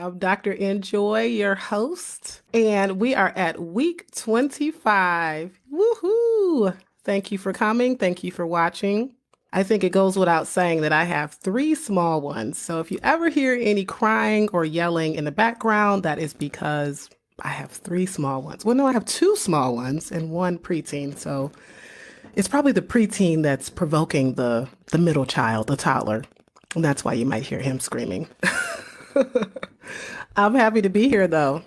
I'm Dr. Enjoy, your host, and we are at week 25. Woohoo! Thank you for coming. Thank you for watching. I think it goes without saying that I have three small ones. So if you ever hear any crying or yelling in the background, that is because I have three small ones. Well, no, I have two small ones and one preteen. So it's probably the preteen that's provoking the middle child, the toddler. And that's why you might hear him screaming. I'm happy to be here though,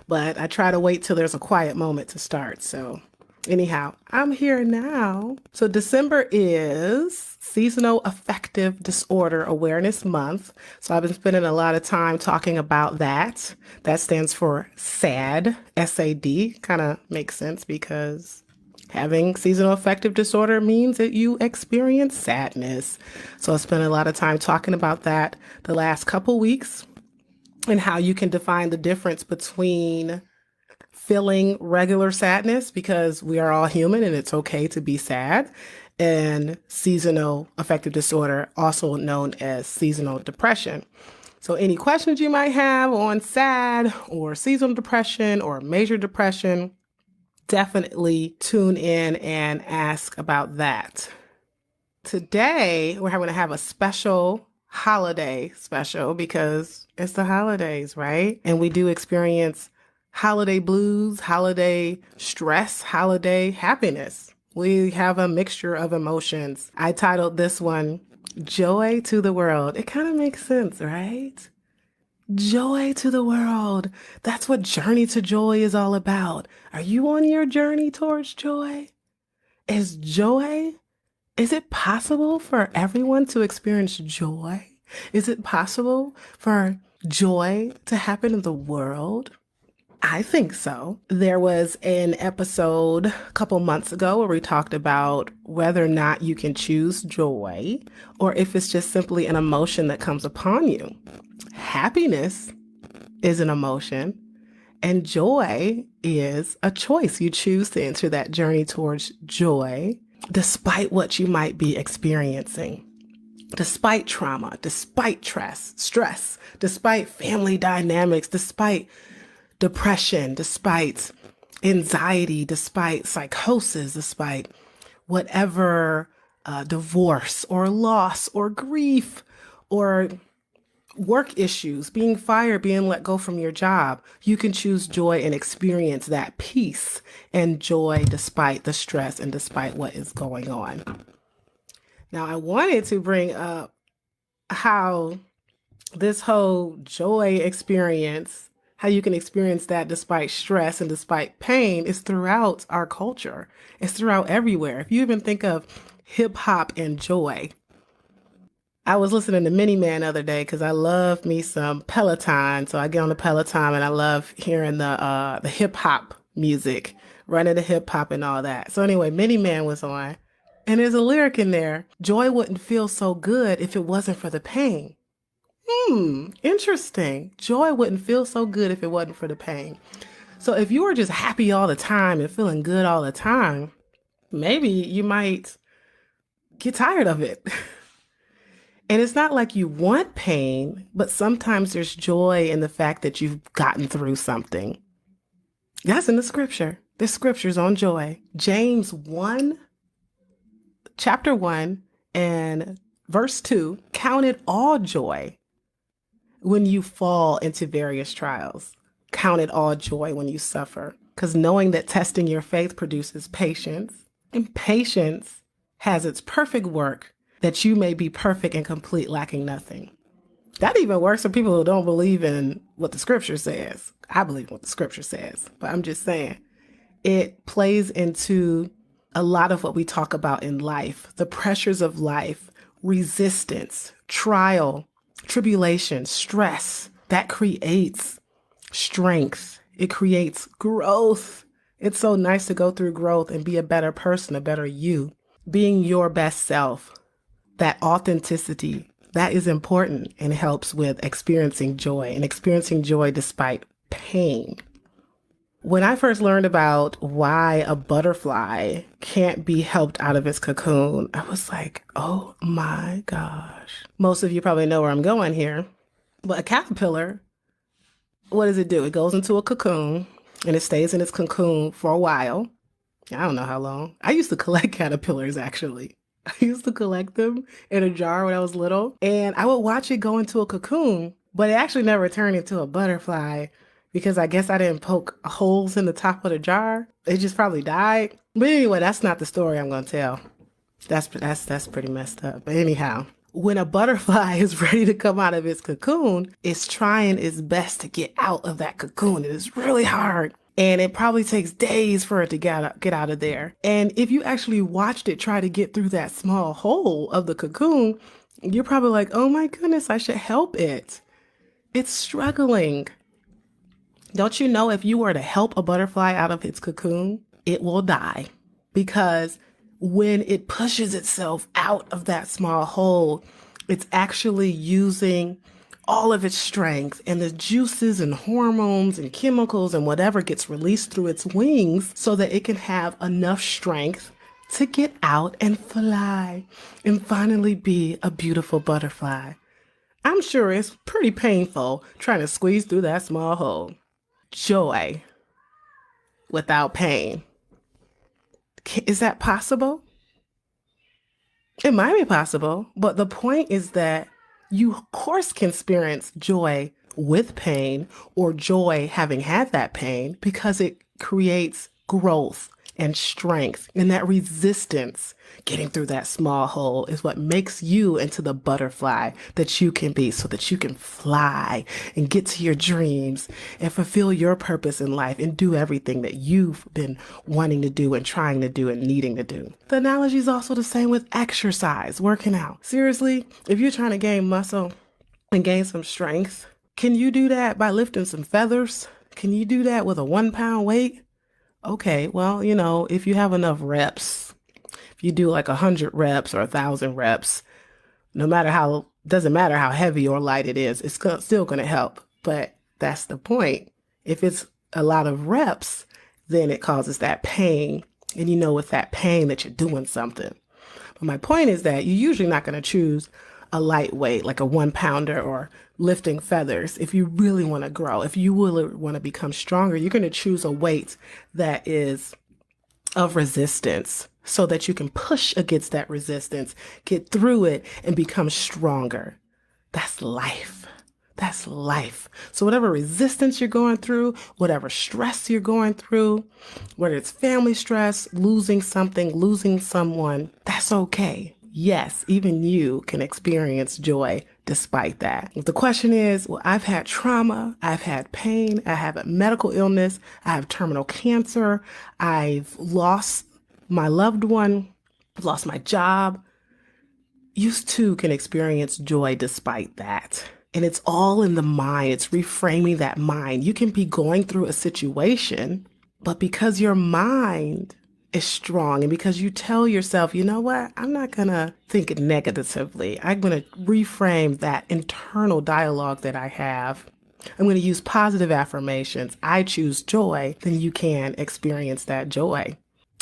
but I try to wait till there's a quiet moment to start. So, anyhow, I'm here now. So, December is Seasonal Affective Disorder Awareness Month. So, I've been spending a lot of time talking about that. That stands for SAD, SAD. Kind of makes sense because having seasonal affective disorder means that you experience sadness. So I spent a lot of time talking about that the last couple weeks and how you can define the difference between feeling regular sadness, because we are all human and it's okay to be sad, and seasonal affective disorder, also known as seasonal depression. So any questions you might have on SAD or seasonal depression or major depression, definitely tune in and ask about that. Today, we're going to have a special holiday special because it's the holidays, right? And we do experience holiday blues, holiday stress, holiday happiness. We have a mixture of emotions. I titled this one, Joy to the World. It kind of makes sense, right? Joy to the world. That's what Journey to Joy is all about. Are you on your journey towards joy? Is it possible for everyone to experience joy? Is it possible for joy to happen in the world? I think so. There was an episode a couple months ago where we talked about whether or not you can choose joy or if it's just simply an emotion that comes upon you. Happiness is an emotion, and joy is a choice. You choose to enter that journey towards joy, despite what you might be experiencing, despite trauma, despite stress, despite family dynamics, despite depression, despite anxiety, despite psychosis, despite whatever divorce or loss or grief or work issues, being fired, being let go from your job. You can choose joy and experience that peace and joy despite the stress and despite what is going on. Now, I wanted to bring up how this whole joy experience, how you can experience that despite stress and despite pain, is throughout our culture. It's throughout everywhere. If you even think of hip hop and joy, I was listening to Mini Man the other day because I love me some Peloton. So I get on the Peloton and I love hearing the hip hop music, running the hip hop and all that. So anyway, Mini Man was on, and there's a lyric in there: joy wouldn't feel so good if it wasn't for the pain. Interesting. Joy wouldn't feel so good if it wasn't for the pain. So if you were just happy all the time and feeling good all the time, maybe you might get tired of it. And it's not like you want pain, but sometimes there's joy in the fact that you've gotten through something. That's in the scripture. There's scriptures on joy. James 1, chapter 1 and verse 2, count it all joy when you fall into various trials. Count it all joy when you suffer, because knowing that testing your faith produces patience, and patience has its perfect work, that you may be perfect and complete, lacking nothing. That even works for people who don't believe in what the scripture says. I believe what the scripture says, but I'm just saying it plays into a lot of what we talk about in life, the pressures of life, resistance, trial, tribulation, stress. That creates strength. It creates growth. It's so nice to go through growth and be a better person, a better you, being your best self. That authenticity, that is important and helps with experiencing joy and experiencing joy despite pain. When I first learned about why a butterfly can't be helped out of its cocoon, I was like, oh my gosh. Most of you probably know where I'm going here. But a caterpillar, what does it do? It goes into a cocoon and it stays in its cocoon for a while. I don't know how long. I used to collect caterpillars actually. I used to collect them in a jar when I was little, and I would watch it go into a cocoon, but it actually never turned into a butterfly because I guess I didn't poke holes in the top of the jar. It just probably died. But anyway, that's not the story I'm going to tell. That's pretty messed up. But anyhow, when a butterfly is ready to come out of its cocoon, it's trying its best to get out of that cocoon. It is really hard. And it probably takes days for it to get out of there. And if you actually watched it try to get through that small hole of the cocoon, you're probably like, oh my goodness, I should help it. It's struggling. Don't you know if you were to help a butterfly out of its cocoon, it will die? Because when it pushes itself out of that small hole, it's actually using all of its strength and the juices and hormones and chemicals and whatever gets released through its wings so that it can have enough strength to get out and fly and finally be a beautiful butterfly. I'm sure it's pretty painful trying to squeeze through that small hole. Joy without pain. Is that possible? It might be possible, but the point is that you, of course, can experience joy with pain or joy having had that pain because it creates growth and strength. And that resistance getting through that small hole is what makes you into the butterfly that you can be so that you can fly and get to your dreams and fulfill your purpose in life and do everything that you've been wanting to do and trying to do and needing to do. The analogy is also the same with exercise, working out. Seriously, if you're trying to gain muscle and gain some strength, can you do that by lifting some feathers? Can you do that with a 1 pound weight? Okay, well, if you have enough reps, if you do like 100 reps or 1,000 reps, doesn't matter how heavy or light it is, it's still going to help. But that's the point. If it's a lot of reps, then it causes that pain. And with that pain that you're doing something. But my point is that you're usually not going to choose a lightweight, like a 1 pounder or lifting feathers. If you really want to grow, if you really want to become stronger, you're going to choose a weight that is of resistance so that you can push against that resistance, get through it, and become stronger. That's life. That's life. So whatever resistance you're going through, whatever stress you're going through, whether it's family stress, losing something, losing someone, that's okay. Yes, even you can experience joy despite that. The question is, well, I've had trauma, I've had pain, I have a medical illness, I have terminal cancer, I've lost my loved one, I've lost my job. You too can experience joy despite that. And it's all in the mind. It's reframing that mind. You can be going through a situation, but because your mind is strong and because you tell yourself, you know what, I'm not going to think negatively. I'm going to reframe that internal dialogue that I have. I'm going to use positive affirmations. I choose joy. Then you can experience that joy.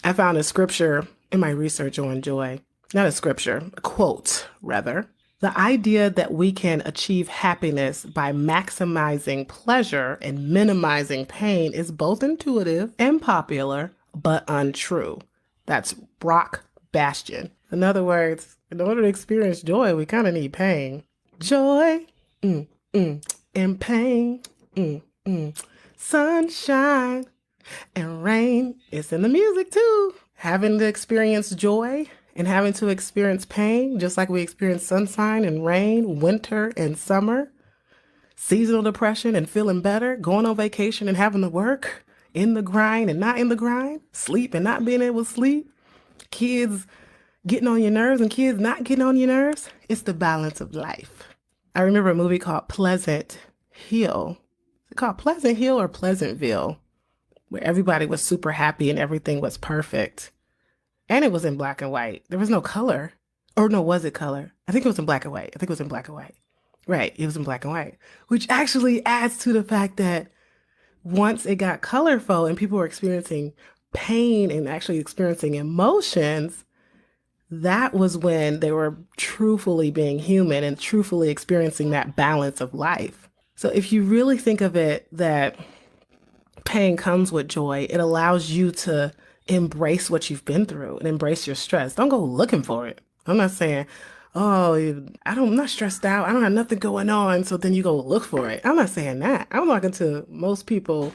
I found a scripture in my research on joy. Not a scripture, a quote, rather. The idea that we can achieve happiness by maximizing pleasure and minimizing pain is both intuitive and popular, but untrue. That's Brock Bastion. In other words, in order to experience joy, we kind of need pain. Joy, and pain, sunshine and rain. It's in the music too. Having to experience joy and having to experience pain, just like we experience sunshine and rain, winter and summer, seasonal depression and feeling better, going on vacation and having to work, in the grind and not in the grind, sleep and not being able to sleep, kids getting on your nerves and kids not getting on your nerves. It's the balance of life. I remember a movie called Pleasant Hill. Is it called Pleasant Hill or Pleasantville? Where everybody was super happy and everything was perfect. And it was in black and white. There was no color. Or no, was it color? I think it was in black and white. Right, it was in black and white. Which actually adds to the fact that once it got colorful and people were experiencing pain and actually experiencing emotions, that was when they were truthfully being human and truthfully experiencing that balance of life. So if you really think of it that pain comes with joy, it allows you to embrace what you've been through and embrace your stress. Don't go looking for it. I'm not saying, oh, I'm not stressed out. I don't have nothing going on. So then you go look for it. I'm not saying that. I'm talking to most people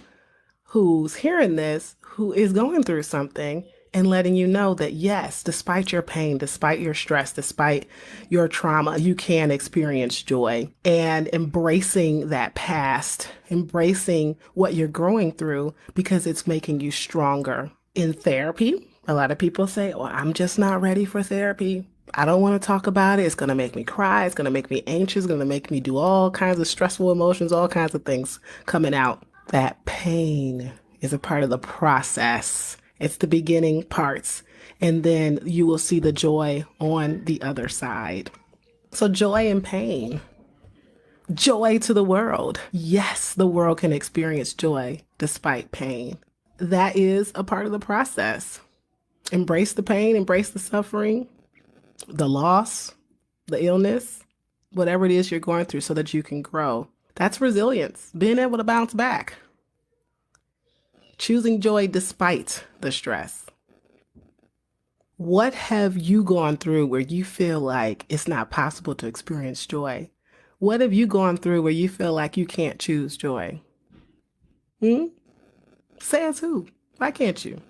who's hearing this, who is going through something and letting you know that yes, despite your pain, despite your stress, despite your trauma, you can experience joy, and embracing that past, embracing what you're growing through because it's making you stronger. In therapy, a lot of people say, well, I'm just not ready for therapy. I don't want to talk about it. It's going to make me cry. It's going to make me anxious. It's going to make me do all kinds of stressful emotions, all kinds of things coming out. That pain is a part of the process. It's the beginning parts. And then you will see the joy on the other side. So joy and pain. Joy to the world. Yes, the world can experience joy despite pain. That is a part of the process. Embrace the pain, embrace the suffering, the loss, the illness, whatever it is you're going through so that you can grow. That's resilience, being able to bounce back. Choosing joy despite the stress. What have you gone through where you feel like it's not possible to experience joy? What have you gone through where you feel like you can't choose joy? Says who? Why can't you?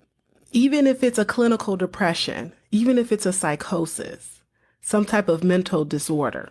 Even if it's a clinical depression, even if it's a psychosis, some type of mental disorder,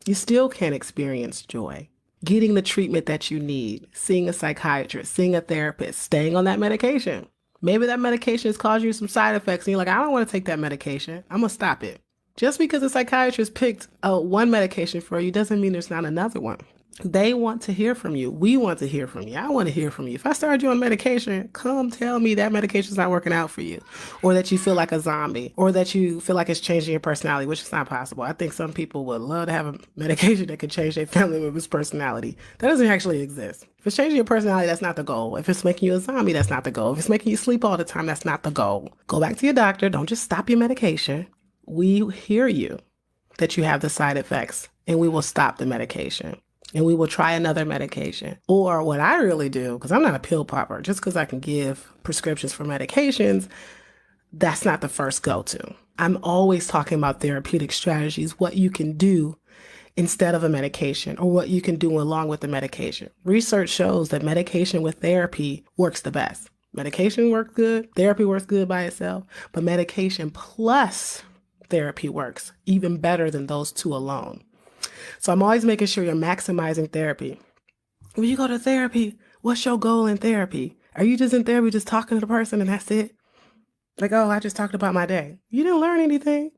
you still can't experience joy. Getting the treatment that you need, seeing a psychiatrist, seeing a therapist, staying on that medication. Maybe that medication has caused you some side effects and you're like, I don't want to take that medication. I'm going to stop it. Just because a psychiatrist picked one medication for you doesn't mean there's not another one. They want to hear from you. We want to hear from you. I want to hear from you. If I started you on medication, come tell me that medication's not working out for you, or that you feel like a zombie, or that you feel like it's changing your personality, which is not possible. I think some people would love to have a medication that could change their family member's personality. That doesn't actually exist. If it's changing your personality, that's not the goal. If it's making you a zombie, that's not the goal. If it's making you sleep all the time, that's not the goal. Go back to your doctor. Don't just stop your medication. We hear you that you have the side effects, and we will stop the medication. And we will try another medication. Or what I really do, because I'm not a pill popper, just because I can give prescriptions for medications, that's not the first go-to. I'm always talking about therapeutic strategies, what you can do instead of a medication, or what you can do along with the medication. Research shows that medication with therapy works the best. Medication works good, therapy works good by itself, but medication plus therapy works even better than those two alone. So I'm always making sure you're maximizing therapy. When you go to therapy, what's your goal in therapy? Are you just in therapy just talking to the person and that's it? Like, oh, I just talked about my day. You didn't learn anything.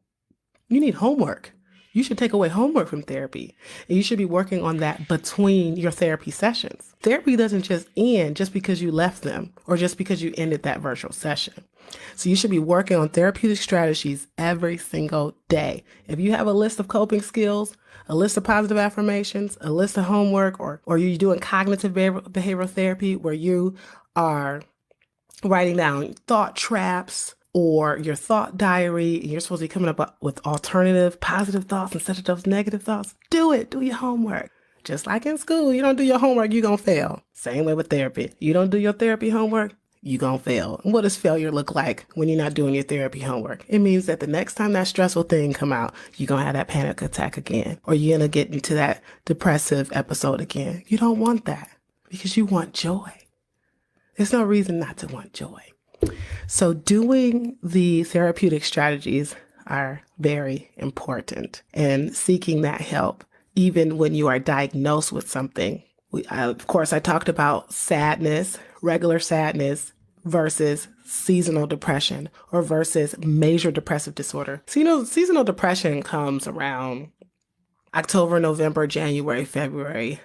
You need homework. You should take away homework from therapy. And you should be working on that between your therapy sessions. Therapy doesn't just end just because you left them or just because you ended that virtual session. So you should be working on therapeutic strategies every single day. If you have a list of coping skills, a list of positive affirmations, a list of homework, or you're doing cognitive behavioral therapy where you are writing down thought traps or your thought diary, and you're supposed to be coming up with alternative positive thoughts instead of those negative thoughts, do it. Do your homework. Just like in school, you don't do your homework, you're going to fail. Same way with therapy. You don't do your therapy homework, you're going to fail. And what does failure look like when you're not doing your therapy homework? It means that the next time that stressful thing come out, you're going to have that panic attack again, or you're going to get into that depressive episode again. You don't want that because you want joy. There's no reason not to want joy. So doing the therapeutic strategies are very important, and seeking that help, even when you are diagnosed with something. Of course, I talked about sadness, regular sadness versus seasonal depression or versus major depressive disorder. So, seasonal depression comes around October, November, January, February,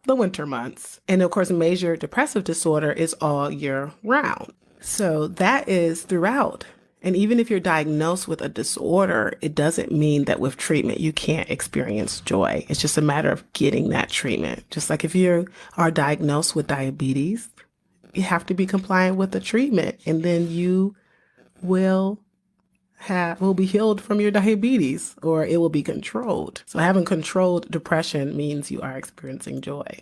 the winter months. And of course, major depressive disorder is all year round. So that is throughout. And even if you're diagnosed with a disorder, it doesn't mean that with treatment, you can't experience joy. It's just a matter of getting that treatment. Just like if you are diagnosed with diabetes, you have to be compliant with the treatment, and then you will will be healed from your diabetes, or it will be controlled. So having controlled depression means you are experiencing joy.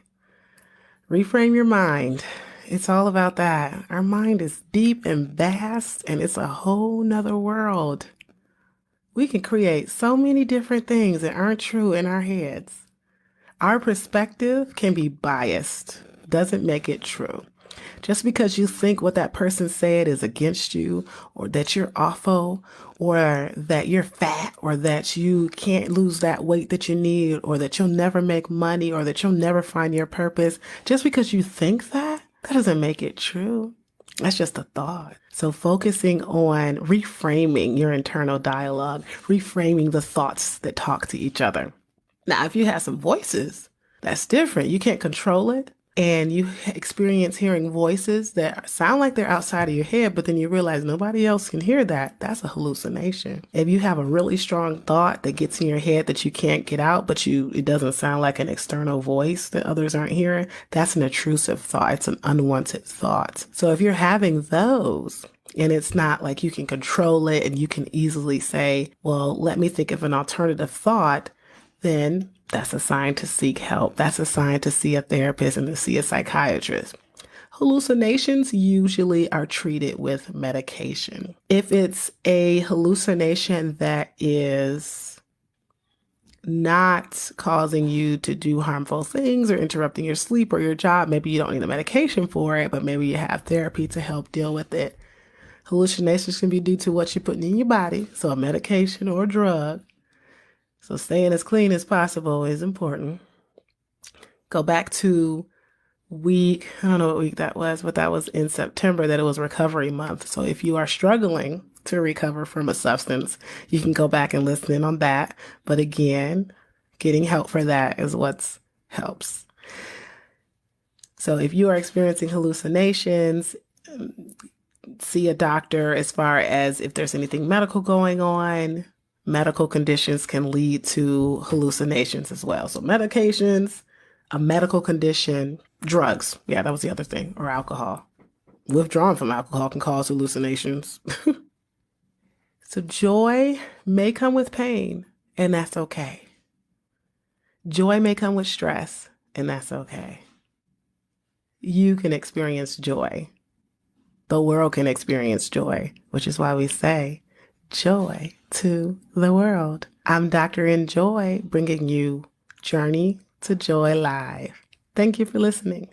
Reframe your mind. It's all about that. Our mind is deep and vast, and it's a whole nother world. We can create so many different things that aren't true in our heads. Our perspective can be biased, doesn't make it true. Just because you think what that person said is against you, or that you're awful, or that you're fat, or that you can't lose that weight that you need, or that you'll never make money, or that you'll never find your purpose, just because you think that, that doesn't make it true. That's just a thought. So focusing on reframing your internal dialogue, reframing the thoughts that talk to each other. Now, if you have some voices, that's different. You can't control it. And you experience hearing voices that sound like they're outside of your head, but then you realize nobody else can hear that. That's a hallucination. If you have a really strong thought that gets in your head that you can't get out, but it doesn't sound like an external voice that others aren't hearing, that's an intrusive thought. It's an unwanted thought. So if you're having those, and it's not like you can control it and you can easily say, well, let me think of an alternative thought, then that's a sign to seek help. That's a sign to see a therapist and to see a psychiatrist. Hallucinations usually are treated with medication. If it's a hallucination that is not causing you to do harmful things or interrupting your sleep or your job, maybe you don't need a medication for it, but maybe you have therapy to help deal with it. Hallucinations can be due to what you're putting in your body, so a medication or a drug. So staying as clean as possible is important. Go back to I don't know what week that was, but that was in September that it was recovery month. So if you are struggling to recover from a substance, you can go back and listen in on that. But again, getting help for that is what helps. So if you are experiencing hallucinations, see a doctor as far as if there's anything medical going on. Medical conditions can lead to hallucinations as well. So medications, a medical condition, drugs. Yeah, that was the other thing. Or alcohol. Withdrawing from alcohol can cause hallucinations. So joy may come with pain, and that's okay. Joy may come with stress, and that's okay. You can experience joy. The world can experience joy, which is why we say, joy to the world. I'm Dr. Enjoy, bringing you Journey to Joy Live. Thank you for listening.